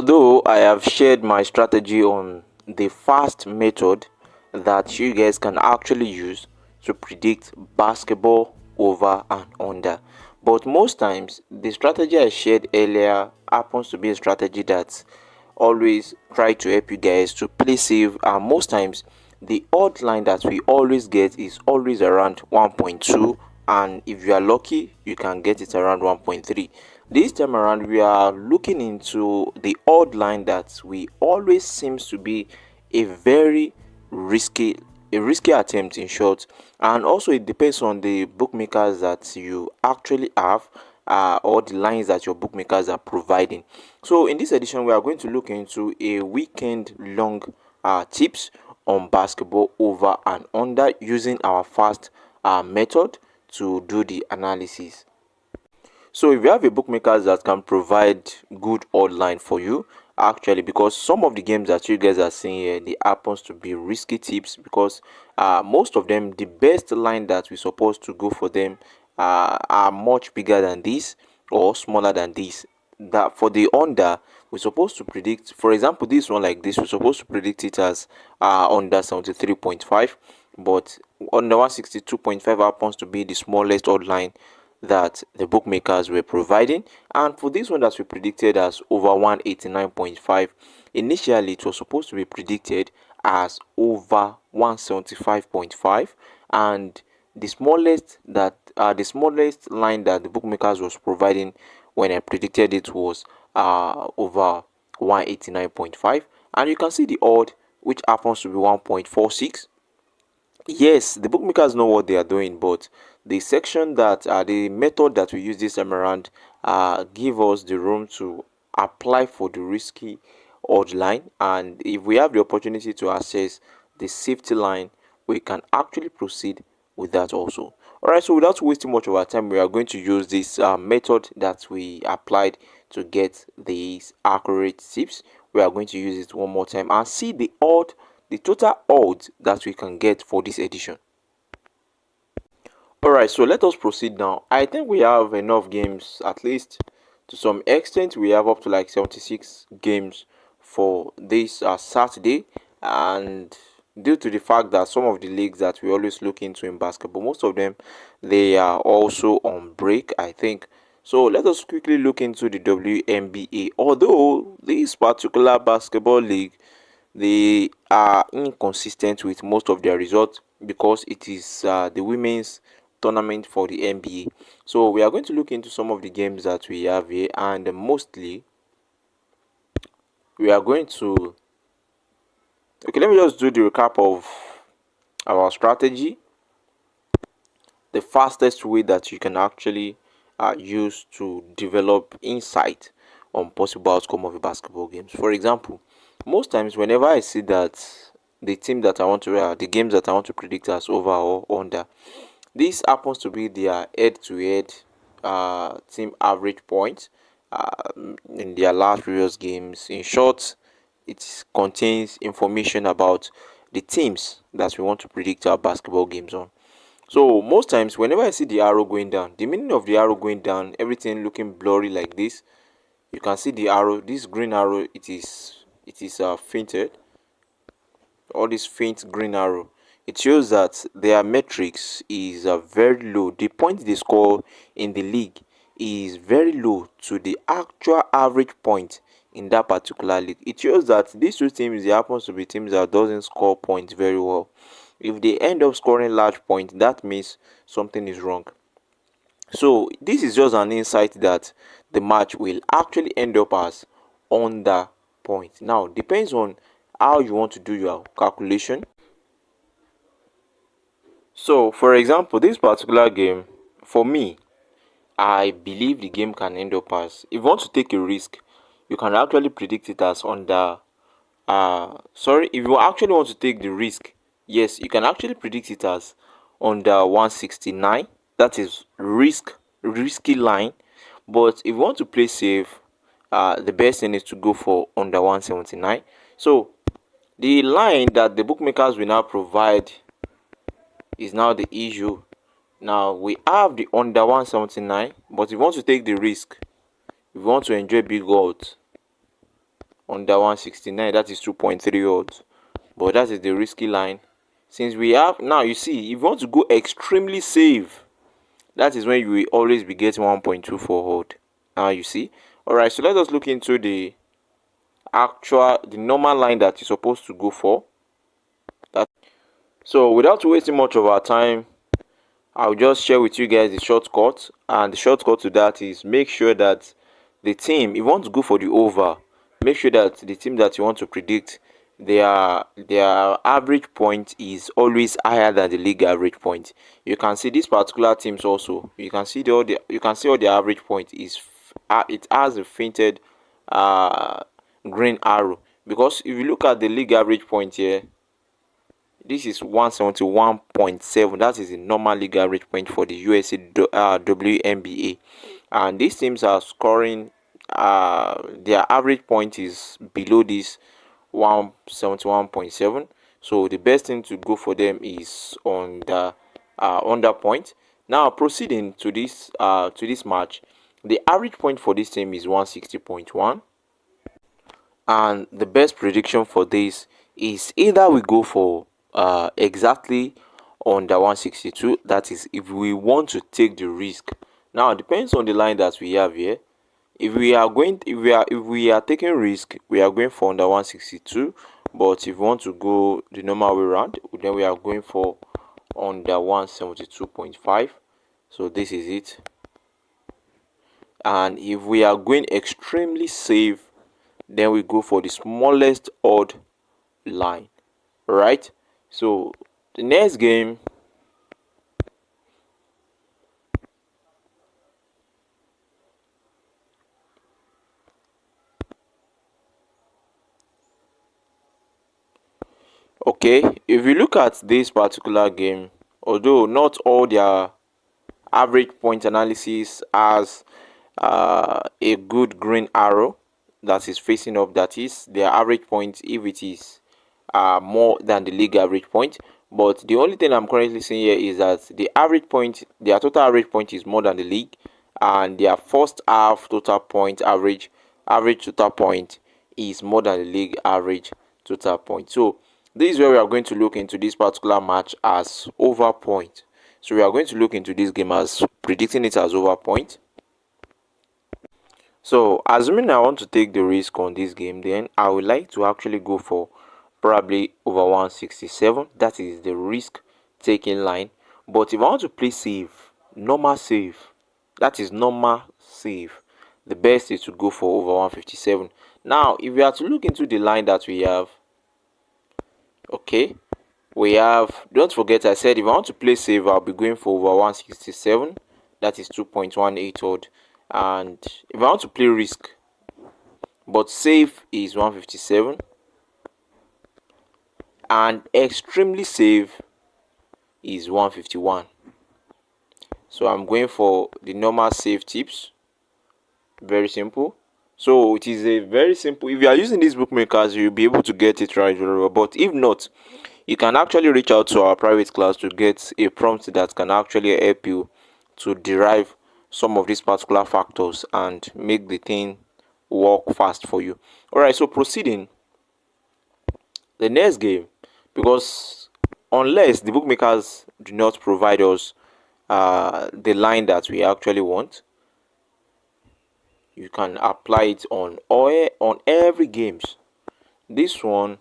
Although I have shared my strategy on the fast method that you guys can actually use to predict basketball over and under, but most times the strategy I shared earlier happens to be a strategy that always try to help you guys to play safe, and most times the odd line that we always get is always around 1.2, and if you are lucky you can get it around 1.3. This time around we are looking into the odd line that we always seems to be a very risky risky attempt, in short. And also it depends on the bookmakers that you actually have, or the lines that your bookmakers are providing. So in this edition we are going to look into a weekend long tips on basketball over and under using our fast method to do the analysis. So if you have a bookmakers that can provide good odd line for you, actually, because some of the games that you guys are seeing here, they happens to be risky tips, because most of them, the best line that we're supposed to go for them are much bigger than this or smaller than this. That for the under, we're supposed to predict, for example, this one like this, we're supposed to predict it as under 73.5, but under 162.5 happens to be the smallest odd line that the bookmakers were providing. And for this one that we predicted as over 189.5, initially it was supposed to be predicted as over 175.5, and the smallest line that the bookmakers was providing when I predicted it was over 189.5, and you can see the odd, which happens to be 1.46. Yes, the bookmakers know what they are doing, but the method that we use this time around give us the room to apply for the risky odd line, and if we have the opportunity to access the safety line, we can actually proceed with that also. All right, so without wasting much of our time, we are going to use this method that we applied to get these accurate tips. We are going to use it one more time and see the total odds that we can get for this edition. All right, so let us proceed now. I think we have enough games, at least to some extent. We have up to like 76 games for this Saturday, and due to the fact that some of the leagues that we always look into in basketball, most of them they are also on break, I think. So let us quickly look into the WNBA. Although this particular basketball league, they are inconsistent with most of their results because it is the women's tournament for the NBA. So we are going to look into some of the games that we have here, and mostly we are going to, okay, let me just do the recap of our strategy. The fastest way that you can actually use to develop insight on possible outcome of a basketball games. For example, most times whenever I see that the games that I want to predict as over or under, this happens to be their head-to-head team average points in their last previous games. In short, it contains information about the teams that we want to predict our basketball games on. So most times whenever I see the arrow going down, the meaning of the arrow going down, everything looking blurry like this, you can see the arrow, this green arrow, it is fainted. All this faint green arrow, it shows that their metrics is very low. The point they score in the league is very low to the actual average point in that particular league. It shows that these two teams, they happen to be teams that doesn't score points very well. If they end up scoring large points, that means something is wrong. So this is just an insight that the match will actually end up as under point. Now depends on how you want to do your calculation. So for example, this particular game, for me, I believe the game can end up as, if you want to take a risk, you can actually predict it as under if you actually want to take the risk, yes, you can actually predict it as under 169. That is risky line. But if you want to play safe, the best thing is to go for under 179. So the line that the bookmakers will now provide is now the issue. Now we have the under 179, but if you want to take the risk, if you want to enjoy big odds, under 169, that is 2.3 odds. But that is the risky line. Since we have now, you see, if you want to go extremely safe, that is when you will always be getting 1.24 odd. Now you see. Alright, so let us look into the normal line that you're supposed to go for. So without wasting much of our time, I'll just share with you guys the shortcut, and the shortcut to that is make sure that the team, if you want to go for the over, make sure that the team that you want to predict, their average point is always higher than the league average point. You can see these particular teams also. You can see all the average point is it has a fainted uh green arrow, because if you look at the league average point here, this is 171.7. That is the normal league average point for the USA WNBA, and these teams are scoring. Their average point is below this 171.7. So the best thing to go for them is on the under point. Now proceeding to this match, the average point for this team is 160.1. And the best prediction for this is either we go for exactly under 162, that is if we want to take the risk. Now it depends on the line that we have here. If we are taking risk, we are going for under 162. But if we want to go the normal way around, then we are going for under 172.5. So this is it. And if we are going extremely safe, then we go for the smallest odd line. Right? So the next game, okay, if you look at this particular game, although not all their average point analysis has a good green arrow that is facing up, that is their average point if it is more than the league average point. But the only thing I'm currently seeing here is that the average point, their total average point is more than the league, and their first half total point average total point is more than the league average total point. So this is where we are going to look into this particular match as over point. So we are going to look into this game as predicting it as over point. So assuming I want to take the risk on this game, then I would like to actually go for probably over 167. That is the risk taking line. But if I want to play safe, normal safe, that is normal safe, the best is to go for over 157. Now if we are to look into the line that we have, okay, we have, don't forget I said if I want to play safe, I'll be going for over 167. That is 2.18 odd. And if I want to play risk but safe is 157, and extremely safe is 151. So I'm going for the normal safe tips. Very simple. So it is a very simple, if you are using these bookmakers, you'll be able to get it right very well. But if not, you can actually reach out to our private class to get a prompt that can actually help you to derive some of these particular factors and make the thing work fast for you. All right, so proceeding the next game, because unless the bookmakers do not provide us the line that we actually want, you can apply it on every games. This one,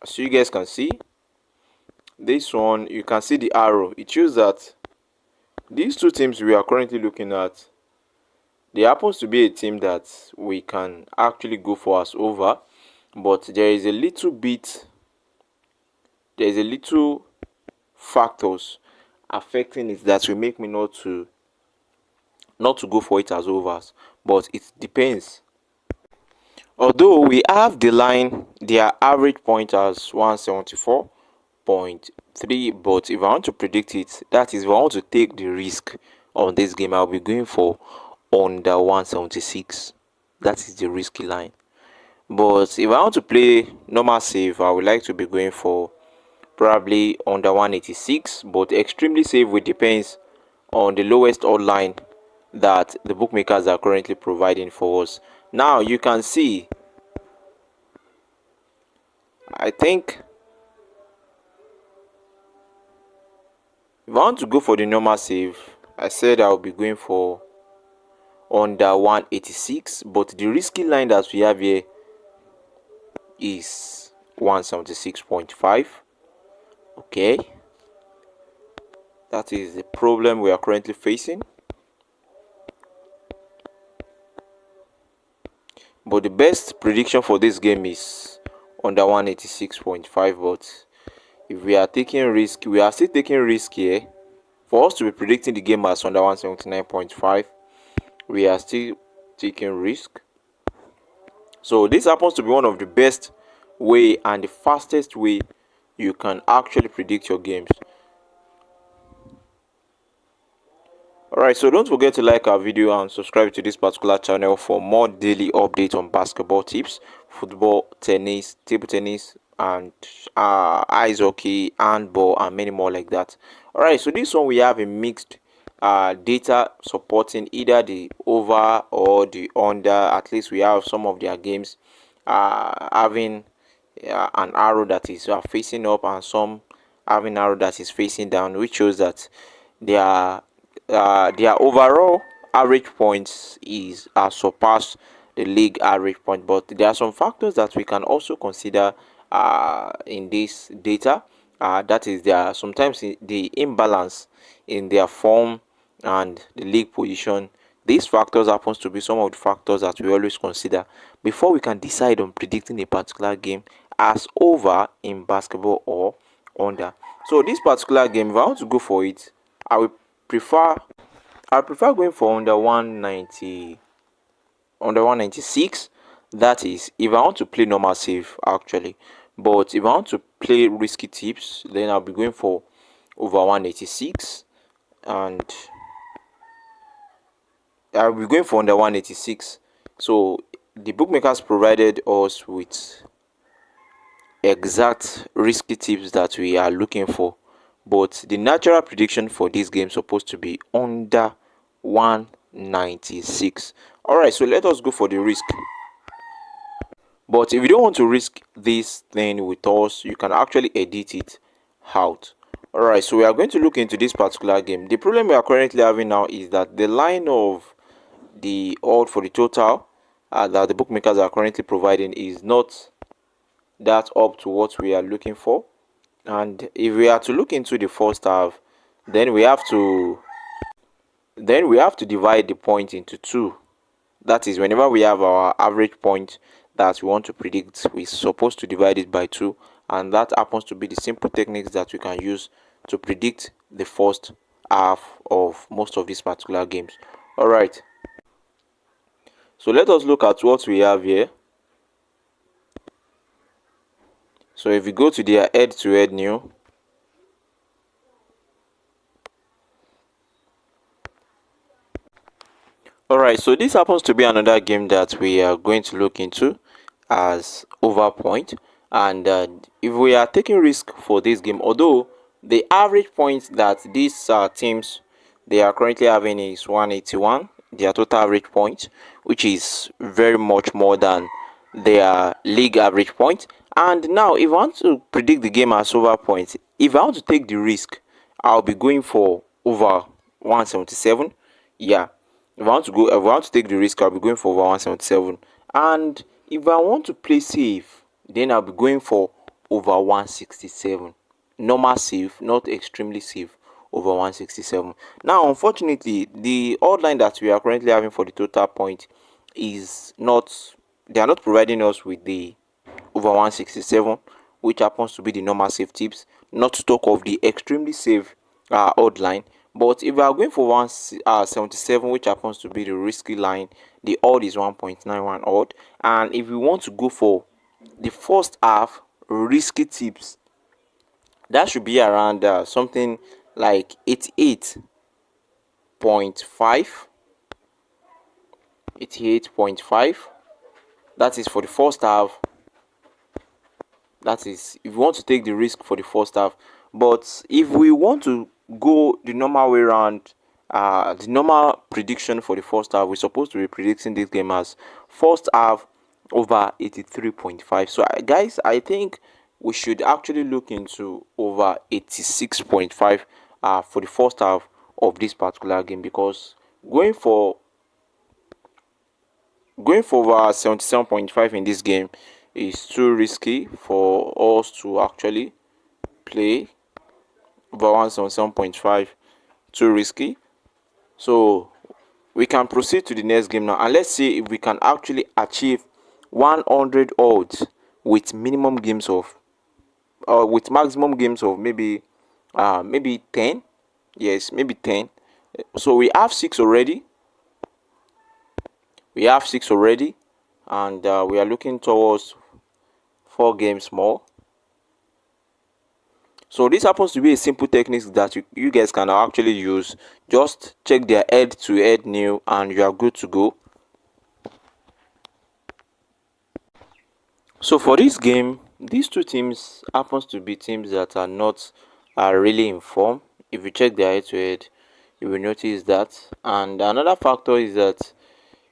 so you guys can see, this one you can see the arrow. It shows that these two teams we are currently looking at, there happens to be a team that we can actually go for as over, but there is a little factors affecting it that will make me not to go for it as overs. But it depends. Although we have the line, their average point as 174.3, but if I want to predict it, that is if I want to take the risk on this game, I'll be going for under 176. That is the risky line. But if I want to play normal safe, I would like to be going for probably under 186. But extremely safe will depends on the lowest odd line that the bookmakers are currently providing for us. Now you can see, I think if I want to go for the normal save, I said I'll be going for under 186, but the risky line that we have here is 176.5. Okay, that is the problem we are currently facing. But the best prediction for this game is under 186.5. But if we are taking risk, we are still taking risk here. For us to be predicting the game as under 179.5, we are still taking risk. So this happens to be one of the best way and the fastest way you can actually predict your games. Alright, so don't forget to like our video and subscribe to this particular channel for more daily updates on basketball tips, football, tennis, table tennis, and ice hockey, handball, and many more like that. Alright, so this one we have a mixed data supporting either the over or the under. At least we have some of their games having an arrow that is facing up and some having arrow that is facing down, which shows that their their overall average points is surpassed the league average point. But there are some factors that we can also consider in this data. That is, there are sometimes the imbalance in their form and the league position. These factors happens to be some of the factors that we always consider before we can decide on predicting a particular game as over in basketball or under. So this particular game, if I want to go for it, I will prefer I prefer going for under 190, under 196. That is if I want to play normal save actually. But if I want to play risky tips, then I'll be going for over 186, and I'll be going for under 186. So the bookmakers provided us with exact risky tips that we are looking for, but the natural prediction for this game is supposed to be under 196. All right, so let us go for the risk. But if you don't want to risk this thing with us, you can actually edit it out. All right, so we are going to look into this particular game. The problem we are currently having now is that the line of the odd for the total that the bookmakers are currently providing is not that up to what we are looking for. And if we are to look into the first half, then we have to divide the point into two. That is, whenever we have our average point that we want to predict, we're supposed to divide it by 2, and that happens to be the simple techniques that we can use to predict the first half of most of these particular games. All right, so let us look at what we have here. So if we go to their head-to-head new, alright, so this happens to be another game that we are going to look into as over point. And if we are taking risk for this game, although the average points that these teams they are currently having is 181, their total average point, which is very much more than their league average point. And now if I want to predict the game as over points, if I want to take the risk, I'll be going for over 177. Yeah, if I want to take the risk, I'll be going for over 177. And if I want to play safe, then I'll be going for over 167. Normal safe, not extremely safe, over 167. Now, unfortunately, the odd line that we are currently having for the total point is not, they are not providing us with the over 167, which happens to be the normal safe tips, not to talk of the extremely safe odd line. But if we are going for 177, which happens to be the risky line, the odd is 1.91 odd. And if we want to go for the first half risky tips, that should be around something like 88.5. 88.5. That is for the first half. That is if we want to take the risk for the first half. But if we want to go the normal way around The normal prediction for the first half, we're supposed to be predicting this game as first half over 83.5. So, guys, I think we should actually look into over 86.5 for the first half of this particular game, because going for going for over 77.5 in this game is too risky for us to actually play. Over 177.5, too risky. So we can proceed to the next game now, and let's see if we can actually achieve 100 odds with minimum games of with maximum games of maybe 10. Yes, maybe 10. So we have six already. And we are looking towards 4 games more. So this happens to be a simple technique that you guys can actually use. Just check their head to head new and you are good to go. So for this game, these two teams happens to be teams that are not really in form. If you check their head to head, you will notice that. And another factor is that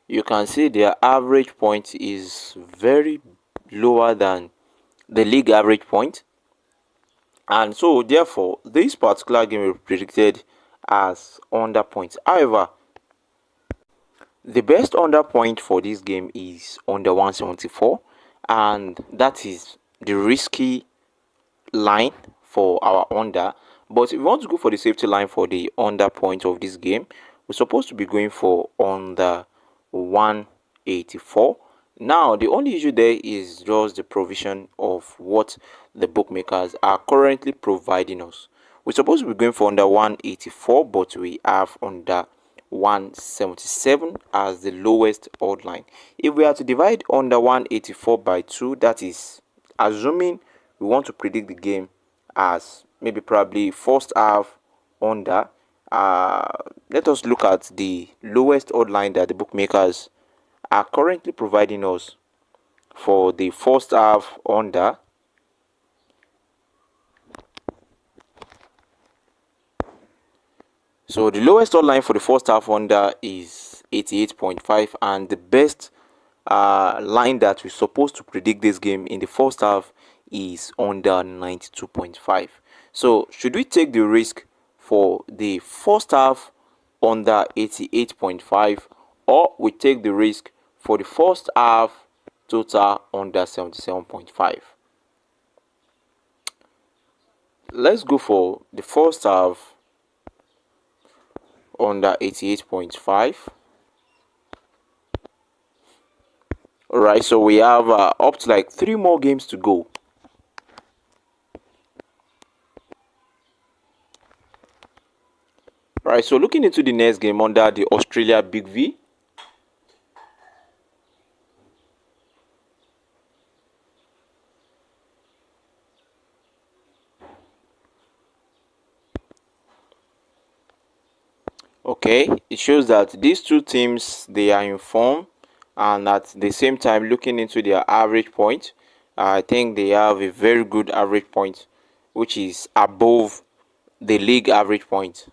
you can see their average point is very lower than the league average point. And so therefore this particular game will be predicted as under points. However, the best under point for this game is under 174, and that is the risky line for our under. But if we want to go for the safety line for the under point of this game, we're supposed to be going for under 184. Now the only issue there is just the provision of what the bookmakers are currently providing us. We're supposed to be going for under 184, but we have under 177 as the lowest odd line. If we are to divide under 184 by 2, that is assuming we want to predict the game as maybe probably first half under. Let us look at the lowest odd line that the bookmakers are currently providing us for the first half under. So the lowest odd line for the first half under is 88.5, and the best line that we're supposed to predict this game in the first half is under 92.5. So should we take the risk for the first half under 88.5, or we take the risk for the first half total under 77.5? Let's go for the first half under 88.5. All right, so we have up to like 3 more games to go. All right, so looking into the next game under the Australia Big V. Okay, it shows that these two teams, they are in form, and at the same time looking into their average point, I think they have a very good average point, which is above the league average point.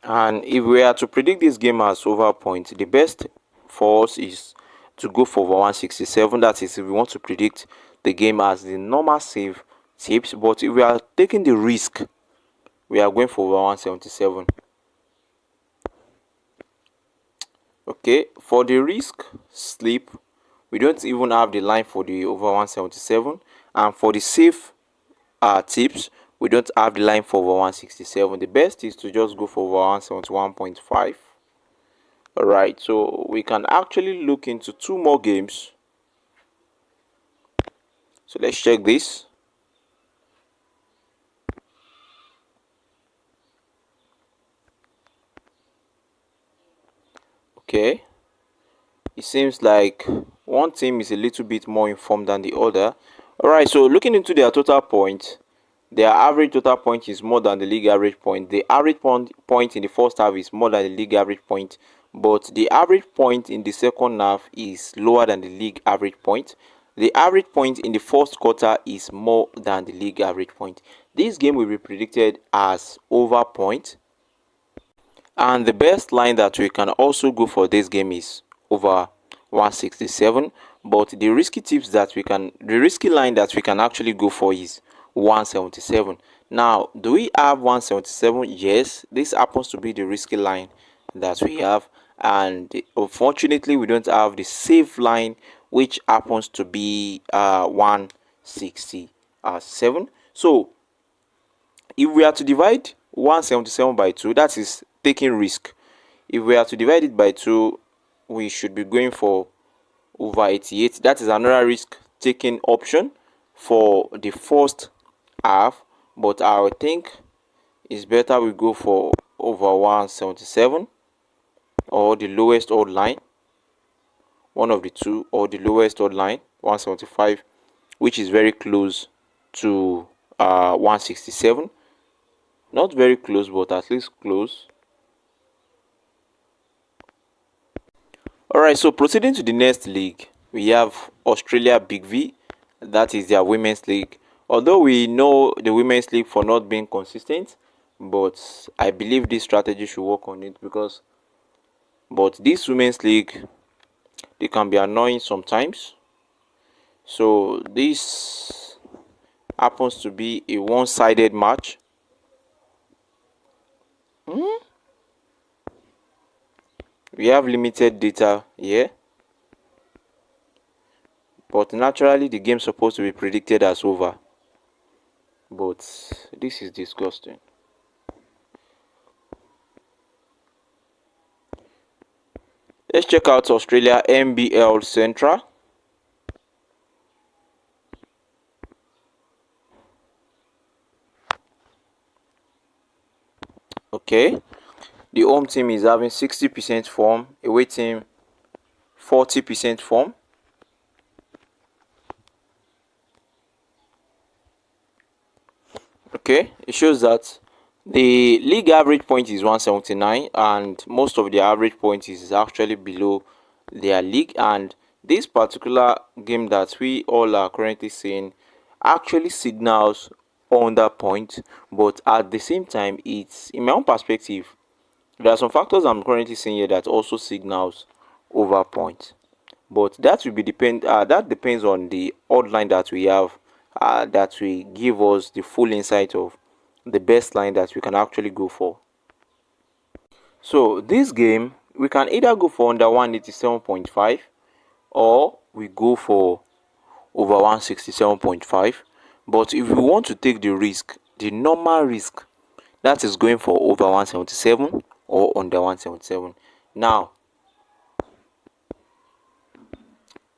And if we are to predict this game as over point, the best for us is to go for over 167. That is if we want to predict the game as the normal save tips. But if we are taking the risk, we are going for over 177. Okay, for the risk slip, we don't even have the line for the over 177, and for the safe tips, we don't have the line for over 167. The best is to just go for over 171.5. All right, so we can actually look into 2 more games. So let's check this. Okay, it seems like one team is a little bit more informed than the other. All right, so looking into their total points, their average total point is more than the league average point. The average point in the first half is more than the league average point, but the average point in the second half is lower than the league average point. The average point in the first quarter is more than the league average point. This game will be predicted as over point. And the best line that we can also go for this game is over 167. But the risky line that we can actually go for is 177. Now, do we have 177? Yes, this happens to be the risky line that we have. And unfortunately, we don't have the safe line, which happens to be 167. So if we are to divide 177 by 2, that is taking risk. If we are to divide it by 2, we should be going for over 88. That is another risk taking option for the first half, but I think it's better we go for over 177 or the lowest odd line, one of the two, or the lowest odd line 175, which is very close to 167. Not very close, but at least close. Alright, so proceeding to the next league, we have Australia Big V. That is their women's league. Although we know the women's league for not being consistent, but I believe this strategy should work on it because but this women's league, they can be annoying sometimes. So this happens to be a one-sided match. We have limited data here, but naturally the game is supposed to be predicted as over. But this is disgusting. Let's check out Australia NBL Central. Okay, the home team is having 60% form, away team 40% form. Okay, it shows that the league average point is 179 and most of the average point is actually below their league. And this particular game that we all are currently seeing actually signals under point, but at the same time, it's in my own perspective, there are some factors I'm currently seeing here that also signals over point, but that will be that depends on the odd line that we have, that will give us the full insight of the best line that we can actually go for. So this game, we can either go for under 187.5 or we go for over 167.5. But if we want to take the risk, the normal risk, that is going for over 177 or under 177. Now,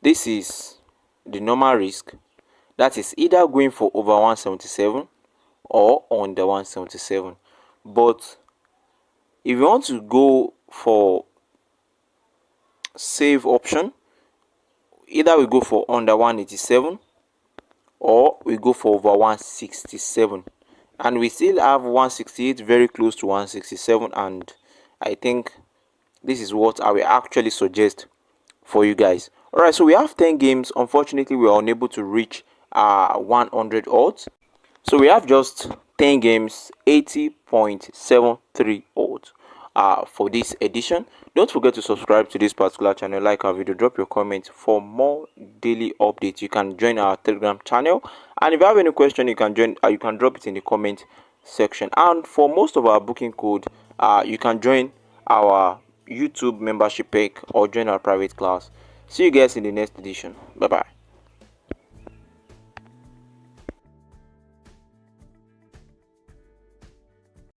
this is the normal risk, that is either going for over 177 or under 177. But if you want to go for save option, either we go for under 187 or we go for over 167, and we still have 168 very close to 167. And I think this is what I will actually suggest for you guys. All right, so we have 10 games. Unfortunately, we are unable to reach 100 odds, so we have just 10 games, 80.73 odds for this edition. Don't forget to subscribe to this particular channel, like our video, drop your comment for more daily updates. You can join our Telegram channel, and if you have any question, you can join. You can drop it in the comment section. And for most of our booking code, you can join our YouTube membership pack or join our private class. See you guys in the next edition. Bye bye.